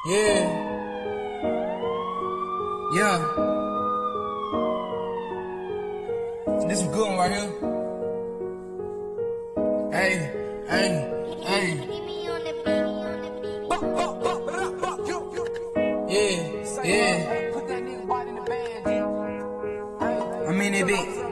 Yeah, yeah. This some good one right here. Hey, hey, hey. Yeah, yeah. I'm in that bitch.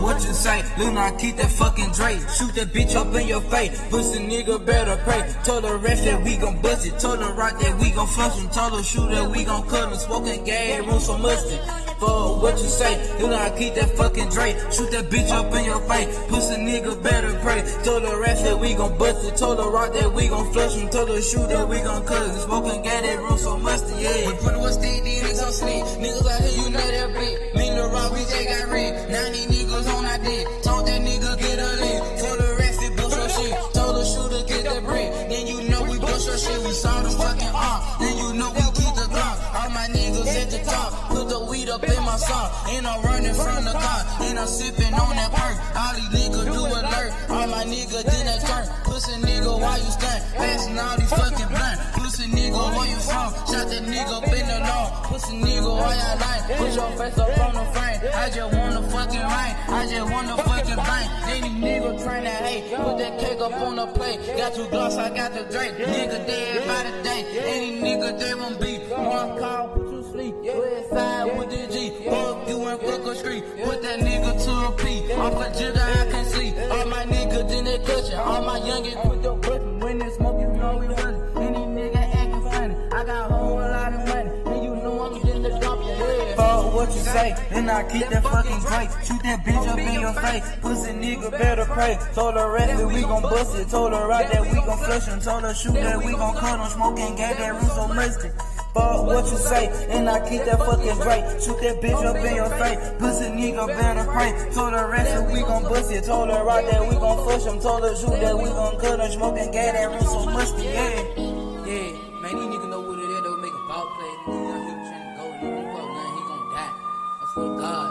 What you say? Lil' I keep that fucking Drake. Shoot that bitch up in your face. Pussy nigga better pray. Told the ref that we gon' bust it. Told the rock that we gon' flush him. Told the shoot that we gon' cut him. Smoking gas, room so musty. For what you say? Lil' I keep that fucking Drake. Shoot that bitch up in your face. Pussy nigga better pray. Told the ref that we gon' bust it. Told the rock that we gon' flush him. Told the shoot that we gon' cut him. Smoking gas, that room so musty, yeah. We put what's they did, it's so sleep. Niggas out here, you know that bitch. Me and the rock, we just got rid. Now these niggas on our dick. Told that nigga get a lick. Told the rest it bust your shit. Told the shooter get that brick. Then you know we bust your shit. We saw the fucking arm. Then you know we keep the Glock. All my niggas at the top. Put the weed up in my sock. And I'm running from the car. And I'm sipping on that perk. All these niggas do alert. All my niggas then they turn. Pussy nigga, why you stand? Passing all these fucking blunt. Pussy nigga, where you from? Shot that nigga up in the lawn. Pussy nigga, why y'all lying? Put your face up on the frame. I just wanna fucking rain. I just wanna fucking bang. Any nigga tryna hate. Put that cake up on the plate. Got two Glocks, I got the Drake. Nigga dead by the day. Any nigga they won't beat. One call, put you sleep. West side with the G. Fuck you and Crooked Street. Put that nigga to a P. Off a jigger I can see. All my niggas in that cushion. All my youngins put the button. When they smoke, you know we running. Any nigga acting funny. I got a whole lot of money. And you know I'm in the dump your head. Fuck what you say. And I keep that fucking Drake. Shoot that bitch up in your face. Pussy nigga better pray. Told the rest that we gon' bust it. Told her right that we gon' flush him. Told her shoot that we gon' cut him. Smoking gas, that room so musty. Fuck what you say, and I keep that fucking Drake. Shoot that bitch up in your face. Pussy nigga better pray. Told the rest that we gon' bust it. Told her right that we gon' flush him. Told her shoot that we gon' cut him. Smoking gas, that room so musty, yeah. Yeah, man, these niggas know what it is. They'll make a ball play. These niggas out here trying to go. He gon' die. I swear to God.